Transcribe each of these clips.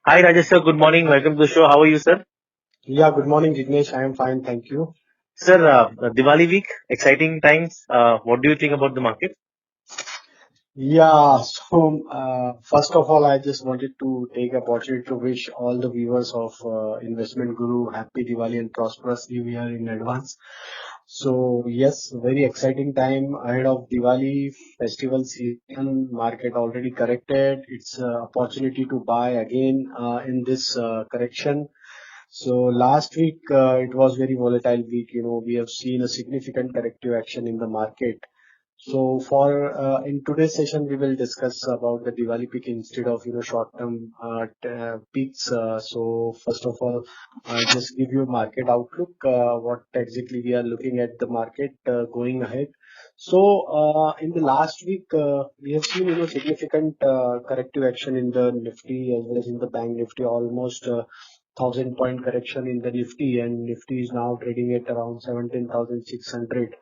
Hi Rajesh sir, good morning. Welcome to the show. How are you, sir? Yeah, good morning, Jignesh. I am fine, thank you. Sir, Diwali week, exciting times. What do you think about the market? Yeah, first of all, I just wanted to take opportunity to wish all the viewers of Investment Guru happy Diwali and prosperous New Year in advance. So yes, very exciting time ahead of Diwali festival season. Market already corrected. It's opportunity to buy again in this correction. So last week it was very volatile week. We have seen a significant corrective action in the market. So for in today's session, we will discuss about the Diwali peak instead of short-term peaks. So first of all, just give you market outlook. What exactly we are looking at the market going ahead. So in the last week, we have seen significant corrective action in the Nifty as well as in the Bank Nifty, almost 1,000 point correction in the Nifty, and Nifty is now trading at around 17,600.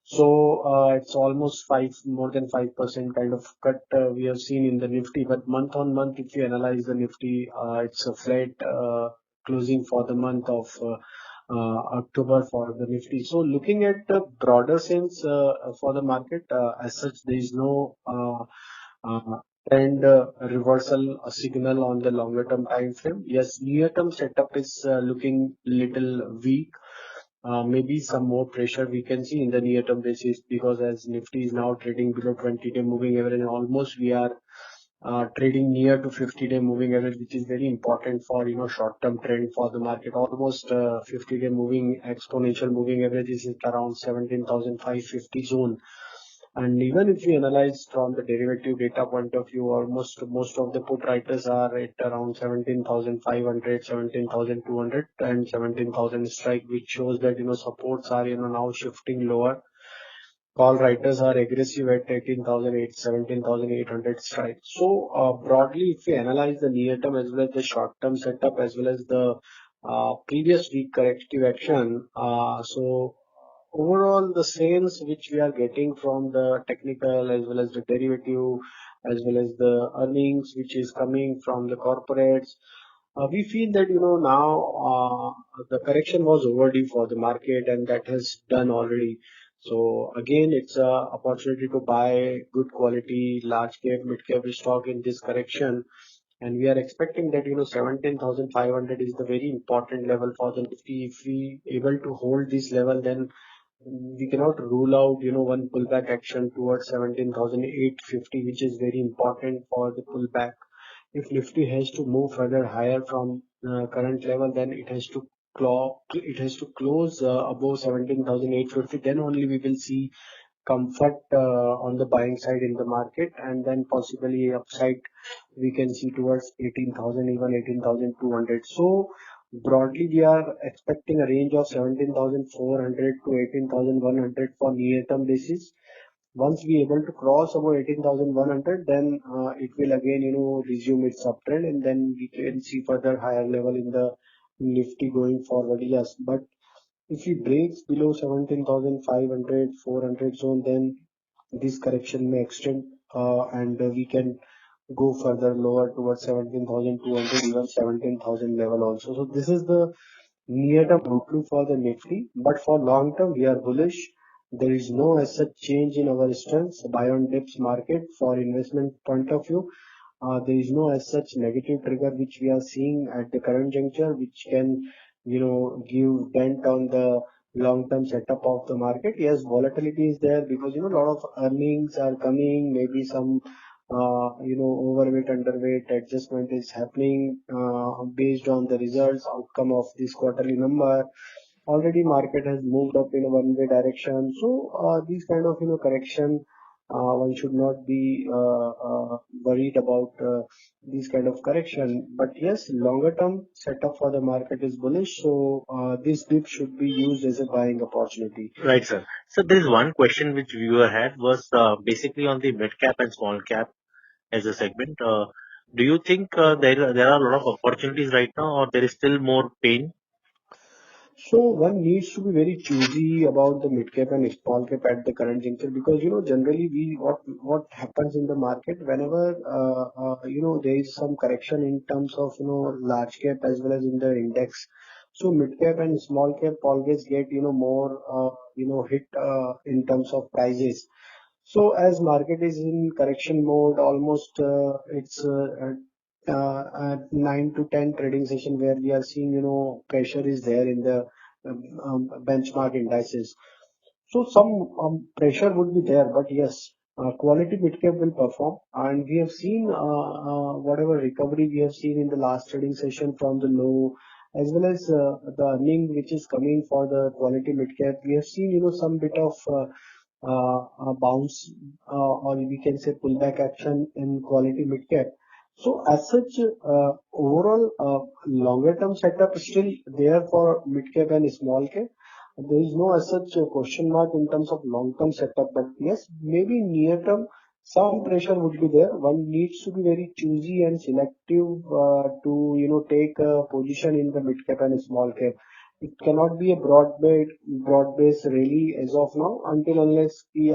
So it's almost more than 5% kind of cut we have seen in the Nifty. But month on month, if you analyze the Nifty, it's a flat closing for the month of October for the Nifty. So looking at the broader sense for the market, as such, there is no trend reversal signal on the longer term time frame. Yes, near term setup is looking little weak. Maybe some more pressure we can see in the near term basis, because as Nifty is now trading below 20-day moving average, and almost we are trading near to 50-day moving average, which is very important for short term trend for the market. Almost 50-day moving exponential moving average is at around 17,550 zone. And even if we analyze from the derivative data point of view, almost most of the put writers are at around 17,500, 17,200, and 17,000 strike, which shows that supports are now shifting lower. Call writers are aggressive at 18,008, 17,800 strike. So broadly, if we analyze the near term as well as the short term setup as well as the previous week corrective action, so overall the sales which we are getting from the technical as well as the derivative as well as the earnings which is coming from the corporates, we feel that now the correction was overdue for the market, and that has done already. So again, it's a opportunity to buy good quality large cap mid cap stock in this correction, and we are expecting that 17,500 is the very important level for the Nifty. If we able to hold this level, then we cannot rule out one pullback action towards 17,850, which is very important for the pullback. If Nifty has to move further higher from current level, then it has to close above 17,850. Then only we will see comfort on the buying side in the market, and then possibly upside we can see towards 18,000, even 18,200. So broadly, we are expecting a range of 17,400 to 18,100 for near-term basis. Once we able to cross about 18,100, then it will again, resume its uptrend, and then we can see further higher level in the Nifty going forward. Yes, but if it breaks below 17,500, 400 zone, then this correction may extend, and we can go further lower towards 17,200, even 17,000 level also. So this is the near-term outlook for the Nifty, but for long term, we are bullish. There is no as such change in our stance. Buy on dips market for investment point of view. There is no as such negative trigger which we are seeing at the current juncture, which can, give dent on the long-term setup of the market. Yes, volatility is there because, a lot of earnings are coming, maybe some, overweight, underweight adjustment is happening, based on the results, outcome of this quarterly number. Already market has moved up in a one-way direction. So, these kind of, correction, one should not be worried about these kind of correction. But yes, longer term setup for the market is bullish. So this dip should be used as a buying opportunity. Right, sir. So there is one question which viewer had was basically on the mid cap and small cap as a segment. Do you think there are a lot of opportunities right now, or there is still more pain? So one needs to be very choosy about the mid cap and small cap at the current juncture, because generally what happens in the market whenever there is some correction in terms of large cap as well as in the index. So mid cap and small cap always get more hit in terms of prices. So as market is in correction mode, almost it's at 9 to 10 trading session where we are seeing pressure is there in the benchmark indices. So some pressure would be there, but yes, quality mid-cap will perform. And we have seen whatever recovery we have seen in the last trading session from the low, as well as the earning which is coming for the quality mid-cap. We have seen, some bit of bounce, or we can say pullback action in quality mid-cap. So as such, overall, longer term setup is still there for mid-cap and small cap. There is no as such a question mark in terms of long-term setup, but yes, maybe near-term, some pressure would be there. One needs to be very choosy and selective to take a position in the mid-cap and small cap. It cannot be a broad-based rally as of now, until unless we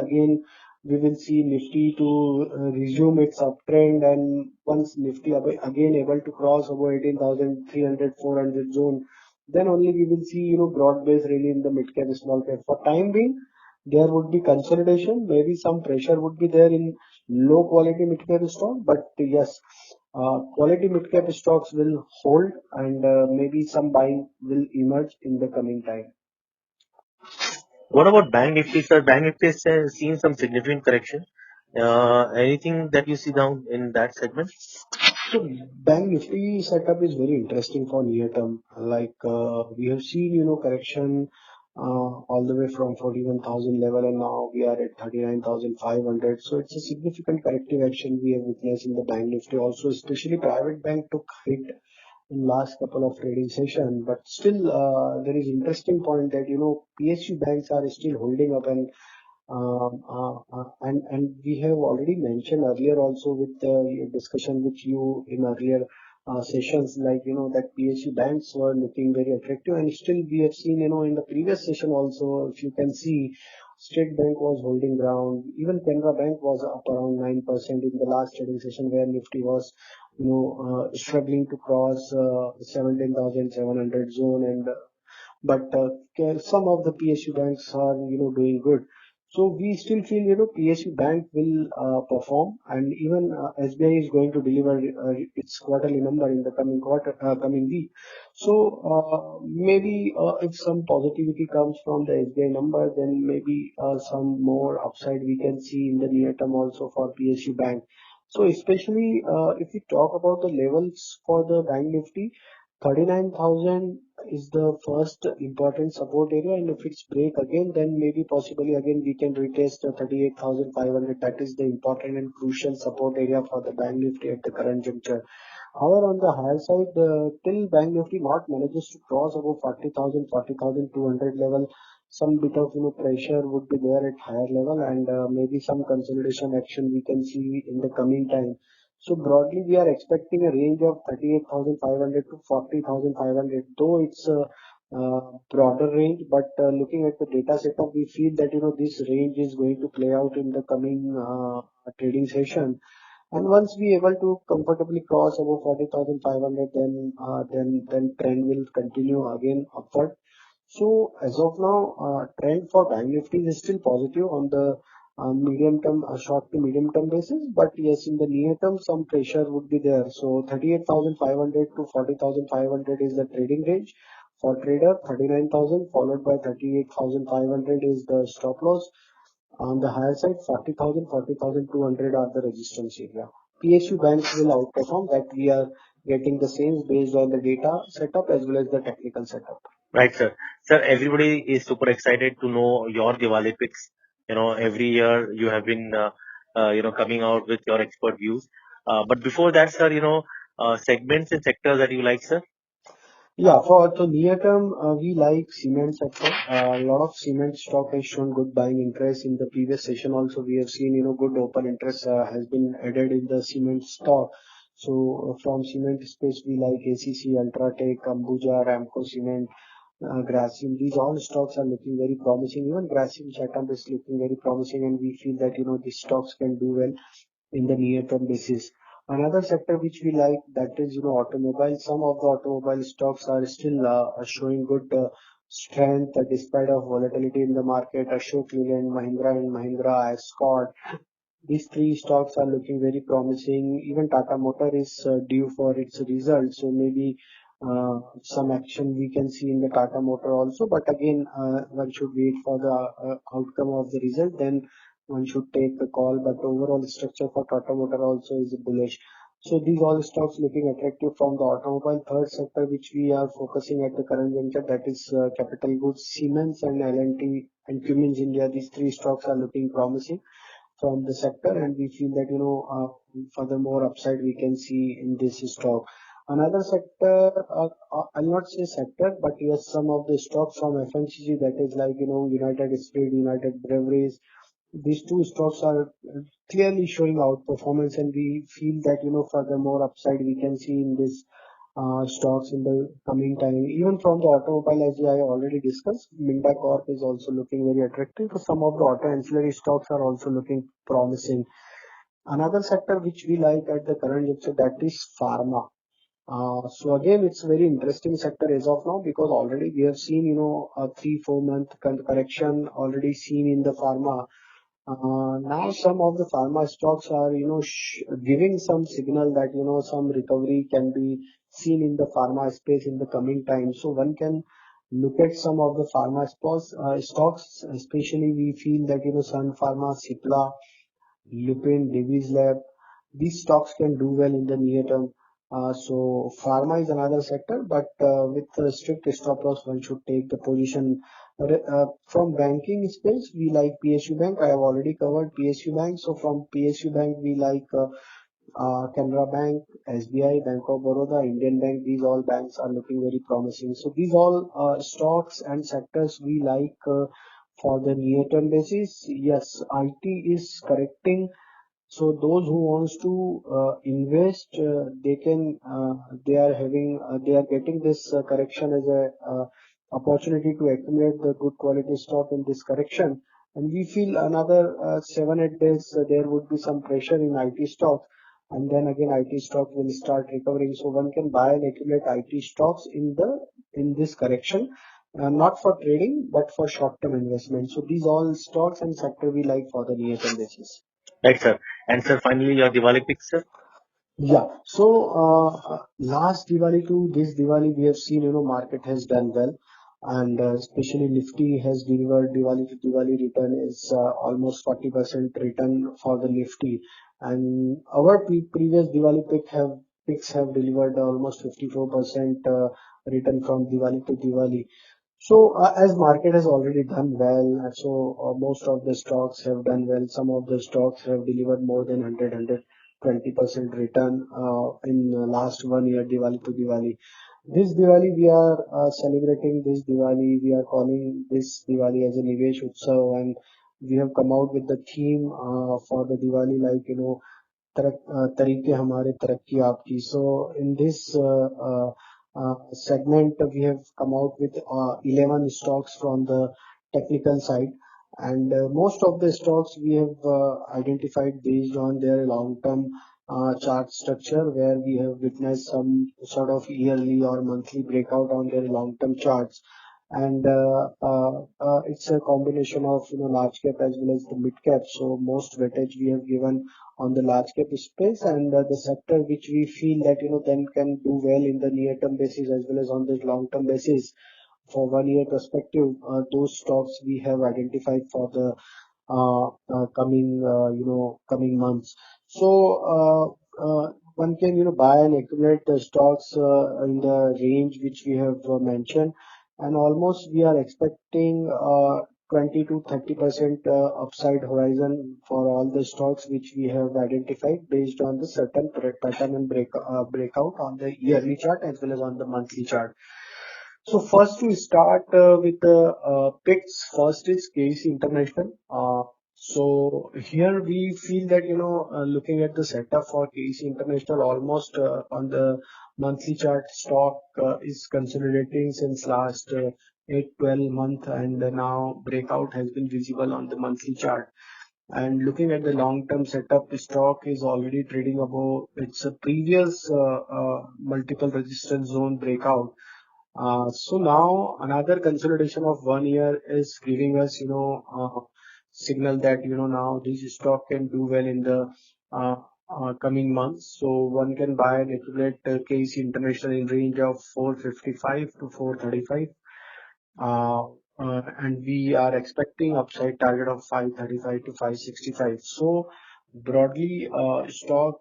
will see Nifty to resume its uptrend, and once Nifty again able to cross over 18,300, 400 zone, then only we will see broad-based rally in the mid cap, small cap. For time being, there would be consolidation. Maybe some pressure would be there in low quality mid cap stock, but yes, quality mid cap stocks will hold, and maybe some buying will emerge in the coming time. What about Bank Nifty, sir? Bank Nifty has seen some significant correction. Anything that you see down in that segment? So Bank Nifty setup is very interesting for near term. Like we have seen, correction all the way from 41,000 level, and now we are at 39,500. So it's a significant corrective action we have witnessed in the Bank Nifty. Also, especially private bank took hit in last couple of trading session, but still there is interesting point that PSU banks are still holding up, and we have already mentioned earlier also with the discussion with you in earlier sessions, like that PSU banks were looking very attractive, and still we have seen in the previous session also, if you can see, State Bank was holding ground. Even Canara Bank was up around 9% in the last trading session, where Nifty was struggling to cross 17,700 zone, and but some of the PSU banks are doing good. So we still feel PSU bank will perform, and even SBI is going to deliver its quarterly number in the coming week. So maybe if some positivity comes from the SBI number, then maybe some more upside we can see in the near term also for PSU bank. So especially if we talk about the levels for the Bank Nifty, 39,000 is the first important support area, and if it's break again, then maybe possibly again we can retest the 38,500. That is the important and crucial support area for the Bank Nifty at the current juncture. However, on the higher side, till Bank Nifty not manages to cross above 40,000, 40,200 level, some bit of pressure would be there at higher level, and maybe some consolidation action we can see in the coming time. So broadly, we are expecting a range of 38,500 to 40,500, though it's a broader range, but looking at the data setup, we feel that this range is going to play out in the coming trading session. And once we able to comfortably cross over 40,500, then trend will continue again upward. So as of now, trend for Bank Nifty is still positive on the medium term, short to medium term basis. But yes, in the near term, some pressure would be there. So 38,500 to 40,500 is the trading range. For trader, 39,000 followed by 38,500 is the stop loss. On the higher side, 40,000, 40,200 are the resistance area. PSU banks will outperform that. We are getting the same based on the data setup as well as the technical setup. Right, sir. Sir, everybody is super excited to know your Diwali picks. Every year you have been, coming out with your expert views. But before that, sir, segments and sectors that you like, sir. Yeah, for the near term, we like cement sector. A lot of cement stock has shown good buying interest in the previous session. Also, we have seen good open interest has been added in the cement stock. So from cement space, we like ACC, Ultratech, Ambuja, Ramco Cement. Grasim. These all stocks are looking very promising. Even Grasim Chatham is looking very promising, and we feel that these stocks can do well in the near term basis. Another sector which we like, that is automobile. Some of the automobile stocks are still showing good strength despite of volatility in the market. Ashok Leyland, Mahindra and Mahindra, Escort. These three stocks are looking very promising. Even Tata Motor is due for its results, so maybe some action we can see in the Tata Motor also. But again, one should wait for the outcome of the result, then one should take the call. But overall structure for Tata Motor also is bullish. So these all stocks looking attractive from the automobile. Third sector which we are focusing at the current juncture, that is capital goods, Siemens and L&T and Cummins India. These three stocks are looking promising from the sector, and we feel that furthermore upside we can see in this stock. Another sector, I'll not say sector, but yes, some of the stocks from FMCG, that is like United Spirit, United Breweries. These two stocks are clearly showing outperformance, and we feel that furthermore upside we can see in this stocks in the coming time. Even from the automobile, as I already discussed, Minda Corp is also looking very attractive. So some of the auto ancillary stocks are also looking promising. Another sector which we like at the current juncture, that is pharma. So again, it's a very interesting sector as of now, because already we have seen, a 3-4 month correction already seen in the pharma. Now some of the pharma stocks are, giving some signal that, some recovery can be seen in the pharma space in the coming time. So one can look at some of the pharma stocks, especially we feel that, Sun Pharma, Cipla, Lupin, Divi's Lab, these stocks can do well in the near term. So pharma is another sector, but with strict stop loss, one should take the position. From banking space, we like PSU Bank. I have already covered PSU Bank. So from PSU Bank, we like Canara Bank, SBI, Bank of Baroda, Indian Bank. These all banks are looking very promising. So these all stocks and sectors we like for the near term basis. Yes, IT is correcting, so those who wants to invest, they are they are getting this correction as a opportunity to accumulate the good quality stock in this correction. And we feel another 7-8 days there would be some pressure in IT stocks, and then again IT stock will start recovering. So one can buy and accumulate IT stocks in this correction, not for trading but for short term investment. So these all stocks and sector we like for the near term basis. Right, sir. And sir, finally, your Diwali picks, sir. Yeah. So, last Diwali to this Diwali, we have seen, market has done well, and especially Nifty has delivered Diwali to Diwali return is almost 40% return for the Nifty, and our previous Diwali picks have delivered almost 54% return from Diwali to Diwali. So, as market has already done well, so most of the stocks have done well. Some of the stocks have delivered more than 120% return in last 1 year, Diwali to Diwali. This Diwali, we are celebrating this Diwali. We are calling this Diwali as a Nivesh Utsav, and we have come out with the theme for the Diwali, like, तरीके हमारे तरक्की आपकी. So in this segment, we have come out with 11 stocks from the technical side, and most of the stocks we have identified based on their long-term chart structure, where we have witnessed some sort of yearly or monthly breakout on their long-term charts. And it's a combination of large cap as well as the mid cap. So most weightage we have given on the large cap space, and the sector which we feel that then can do well in the near term basis as well as on the long term basis for 1 year perspective. Those stocks we have identified for the coming months. So one can buy and accumulate the stocks in the range which we have mentioned, and almost we are expecting 20 to 30% upside horizon for all the stocks which we have identified based on the certain pattern and breakout on the yearly chart as well as on the monthly chart. So first we start with the picks. First is KC International. So here we feel that looking at the setup for KC International, almost on the monthly chart, stock is consolidating since last 8-12 month, and now breakout has been visible on the monthly chart. And looking at the long-term setup, the stock is already trading above its previous multiple resistance zone breakout. So now another consolidation of 1 year is giving us, signal that, now this stock can do well in the uh, coming months. So one can buy and accumulate KC International in range of 455 to 435. Uh, and we are expecting upside target of 535 to 565. So broadly, stock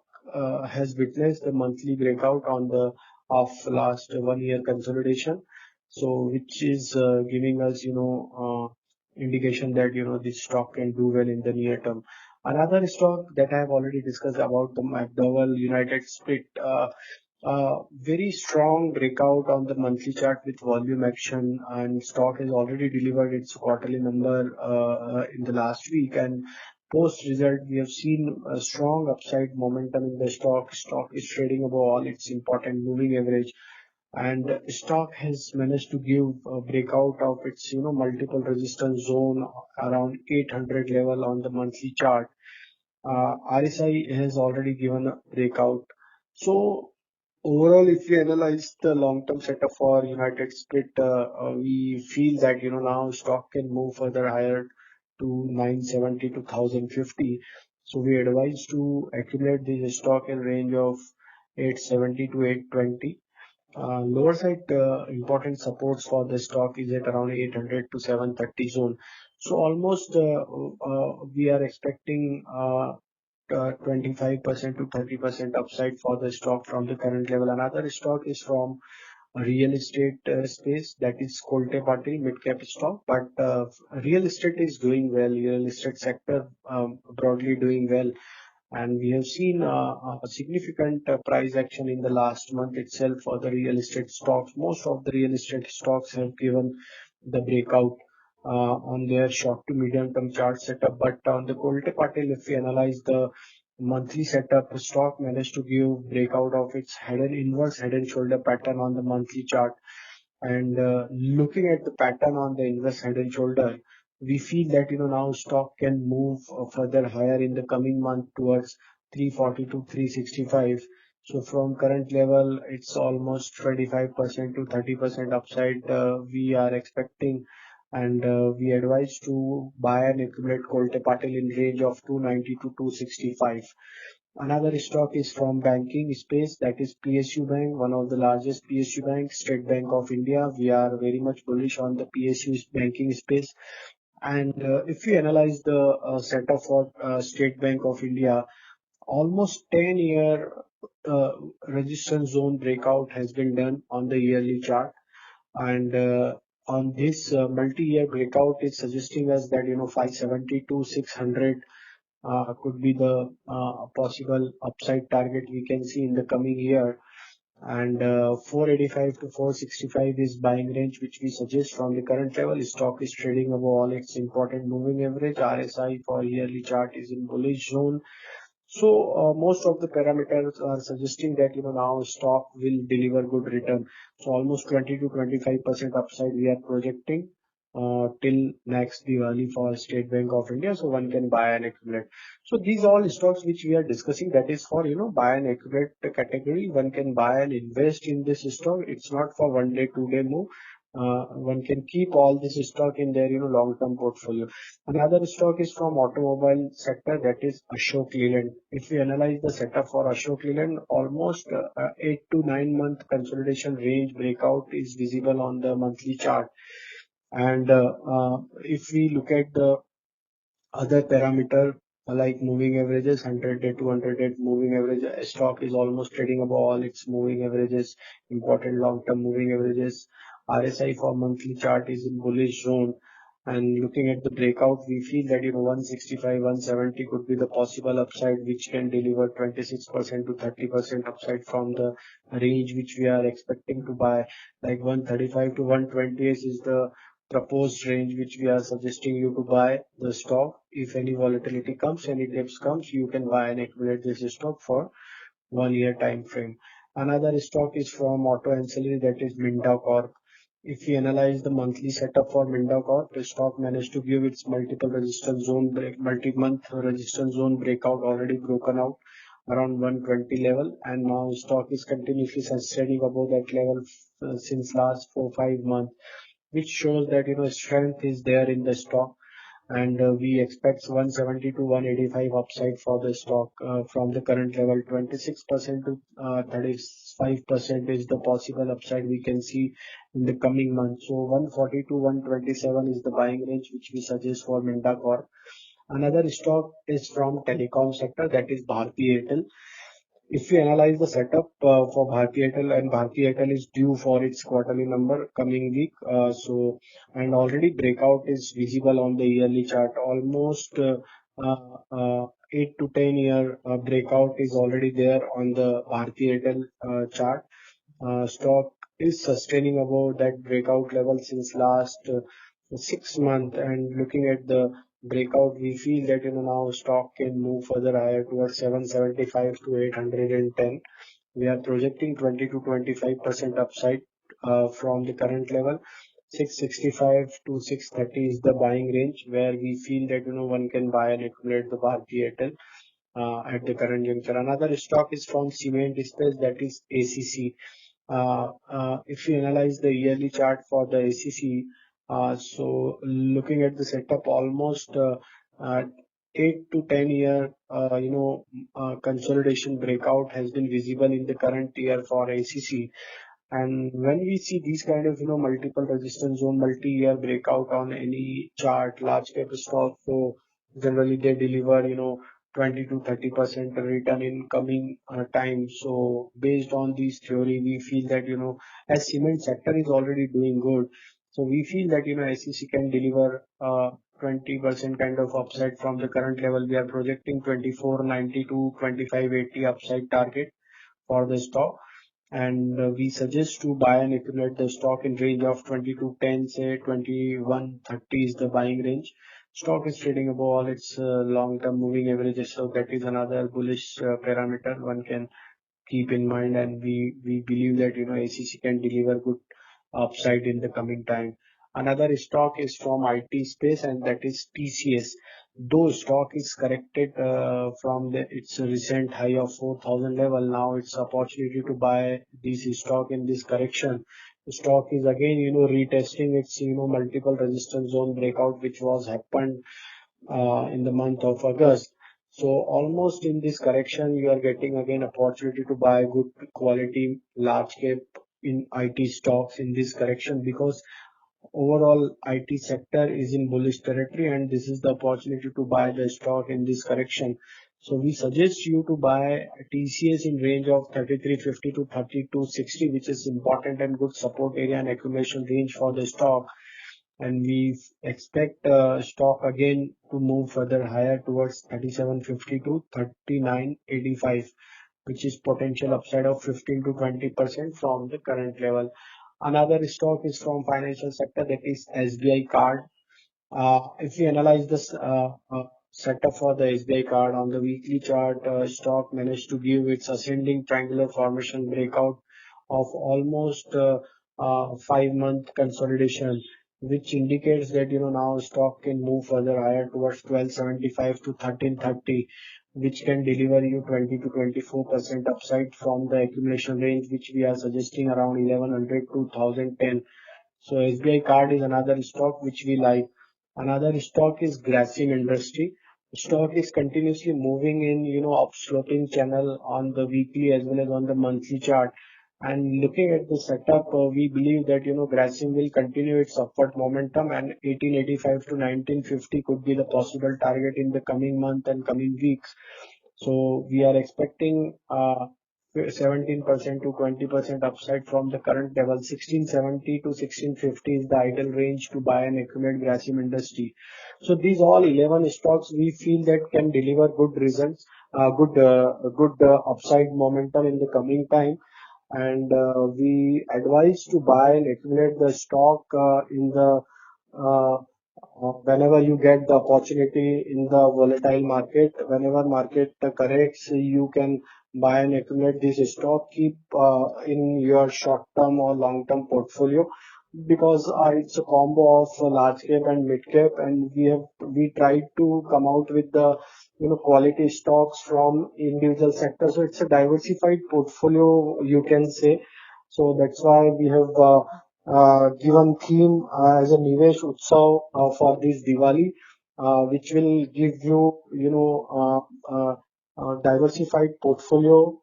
has witnessed the monthly breakout on the of last 1 year consolidation. So which is giving us, indication that, this stock can do well in the near term. Another stock that I have already discussed about, the McDowell United Split. Very strong breakout on the monthly chart with volume action, and stock has already delivered its quarterly number in the last week. And post result, we have seen a strong upside momentum in the stock. Stock is trading above all its important moving average, and stock has managed to give a breakout of its multiple resistance zone around 800 level on the monthly chart. RSI has already given a breakout. So overall, if we analyze the long-term setup for United Split, we feel that now stock can move further higher to 970 to 1050. So we advise to accumulate this stock in range of 870 to 820. Lower side important supports for the stock is at around 800 to 730 zone. So almost we are expecting 25% to 30% upside for the stock from the current level. Another stock is from a real estate space, that is Kolte Patil mid cap stock, but real estate is doing well. Real estate sector broadly doing well, and we have seen a significant price action in the last month itself for the real estate stocks. Most of the real estate stocks have given the breakout on their short to medium term chart setup. But on the Kolte Patil, if we analyze the monthly setup, the stock managed to give breakout of its head and inverse head and shoulder pattern on the monthly chart. And looking at the pattern on the inverse head and shoulder, we feel that now stock can move further higher in the coming month towards 340 to 365. So from current level, it's almost 25% to 30% upside we are expecting, and we advise to buy and accumulate Kolte Patil in range of 290 to 265. Another stock is from banking space, that is PSU Bank, one of the largest PSU banks, State Bank of India. We are very much bullish on the PSU banking space. And if we analyze the setup for State Bank of India, almost 10-year resistance zone breakout has been done on the yearly chart. And on this multi-year breakout is suggesting us that 570 to 600 could be the possible upside target we can see in the coming year. And 485 to 465 is buying range, which we suggest from the current level. Stock is trading above all its important moving average. RSI for yearly chart is in bullish zone. So most of the parameters are suggesting that now stock will deliver good return. So almost 20 to 25% upside we are projecting till next Diwali for State Bank of India. So one can buy and accumulate. So these all stocks which we are discussing, that is for buy and accumulate category. One can buy and invest in this stock. It's not for 1 day, 2 day move. One can keep all this stock in their long term portfolio. Another stock is from automobile sector, that is Ashok Leyland. If we analyze the setup for Ashok Leyland, almost 8 to 9 month consolidation range breakout is visible on the monthly chart. And if we look at the other parameter like moving averages, 100-day, 200-day moving average, stock is almost trading above all its moving averages, important long-term moving averages. RSI for monthly chart is in bullish zone. And looking at the breakout, we feel that 165, 170 could be the possible upside, which can deliver 26% to 30% upside from the range which we are expecting to buy. Like 135 to 120 is the proposed range which we are suggesting you to buy the stock. If any volatility comes, any dips comes, you can buy and accumulate this stock for 1 year time frame. Another stock is from auto ancillary, that is Minda Corp. If we analyze the monthly setup for Minda Corp, the stock managed to give its multiple resistance zone break, multi-month resistance zone breakout already broken out around 120 level, and now stock is continuously sustaining above that level since last 4 5 months, which shows that strength is there in the stock, and we expect 170 to 185 upside for the stock from the current level. 26% to 35% is the possible upside we can see in the coming months. So 140 to 127 is the buying range which we suggest for Minda Corp. Another stock is from telecom sector, that is Bharti Airtel. If we analyze the setup for Bharti Airtel, and Bharti Airtel is due for its quarterly number coming week, and already breakout is visible on the yearly chart. Almost 8 to 10 year breakout is already there on the Bharti Airtel chart. Stock is sustaining above that breakout level since last 6 months, and looking at the breakout, we feel that now stock can move further higher towards 775 to 810. We are projecting 20 to 25% upside from the current level. 665 to 630 is the buying range where we feel that one can buy and accumulate the Bharti Airtel at the current juncture. Another stock is from cement space, that is ACC. If you analyze the yearly chart for the ACC, so looking at the setup, almost uh, 8 to 10 year, consolidation breakout has been visible in the current year for ACC. And when we see these kind of multiple resistance zone, multi-year breakout on any chart, large cap stock, so generally they deliver 20 to 30% return in coming time. So based on this theory, we feel that as cement sector is already doing good, so we feel that SEC can deliver 20% kind of upside from the current level. We are projecting 2490 to 2580 upside target for the stock, and we suggest to buy and accumulate the stock in range of 20 to 10, say 2130 is the buying range. Stock is trading above all its long-term moving averages, so that is another bullish parameter one can keep in mind, and we believe that ACC can deliver good upside in the coming time. Another stock is from IT space, and that is TCS. Though stock is corrected from its recent high of 4,000 level, now it's opportunity to buy this stock in this correction. The stock is again retesting its multiple resistance zone breakout which was happened in the month of August. So almost in this correction, you are getting again opportunity to buy good quality large cap in IT stocks in this correction, because overall IT sector is in bullish territory, and this is the opportunity to buy the stock in this correction. So we suggest you to buy TCS in range of 3350 to 3260, which is important and good support area and accumulation range for the stock, and we expect stock again to move further higher towards 3750 to 3985, which is potential upside of 15 to 20% from the current level. Another stock is from financial sector, that is SBI Card. If we analyze this setup for the SBI Card on the weekly chart, stock managed to give its ascending triangular formation breakout of almost 5 month consolidation, which indicates that now stock can move further higher towards 1275 to 1330, which can deliver you 20 to 24% upside from the accumulation range, which we are suggesting around 1100 to 1010. So SBI Card is another stock which we like. Another stock is Grasim Industry. Stock is continuously moving in upsloping channel on the weekly as well as on the monthly chart. And looking at the setup, we believe that Grasim will continue its upward momentum, and 1885 to 1950 could be the possible target in the coming month and coming weeks. So we are expecting 17% to 20% upside from the current level. 1670 to 1650 is the ideal range to buy and accumulate Grasim Industry. So these all 11 stocks we feel that can deliver good results, good upside momentum in the coming time, and we advise to buy and accumulate the stock in the uh, whenever you get the opportunity in the volatile market. Whenever market corrects, you can buy and accumulate this stock, keep in your short term or long term portfolio, because it's a combo of large cap and mid cap, and we tried to come out with the quality stocks from individual sectors. So it's a diversified portfolio, you can say. So that's why we have given theme as a Nivesh Utsav for this Diwali, which will give you, diversified portfolio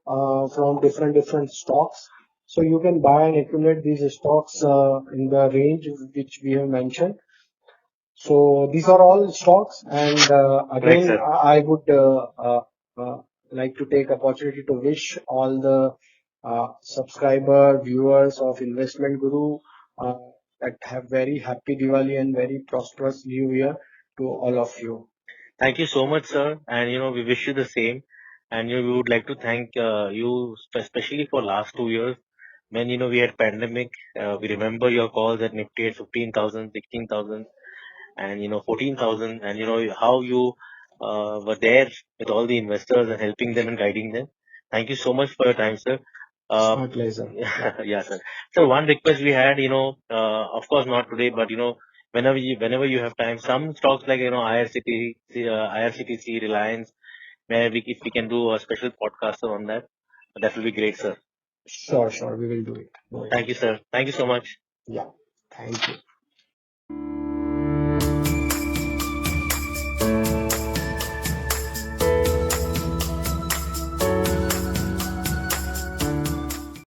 from different stocks. So you can buy and accumulate these stocks in the range which we have mentioned. So these are all stocks, and Right, again, sir. I would like to take opportunity to wish all the subscriber viewers of Investment Guru uh, that have very happy Diwali and very prosperous New Year to all of you. Thank you so much, sir. And we wish you the same. And we would like to thank you especially for last 2 years when we had pandemic. We remember your calls at Nifty at 15,000, 16,000, and 14,000, and how you were there with all the investors and helping them and guiding them. Thank you so much for your time, sir. It's Uh, my pleasure. Yeah. yeah, sir. So one request we had, of course not today, but whenever you have time, some stocks like IRCTC, Reliance, if we can do a special podcast on that, that will be great, sir. Sure, sure. We will do it. No Thank you, issues. sir. Thank you so much. Yeah. Thank you.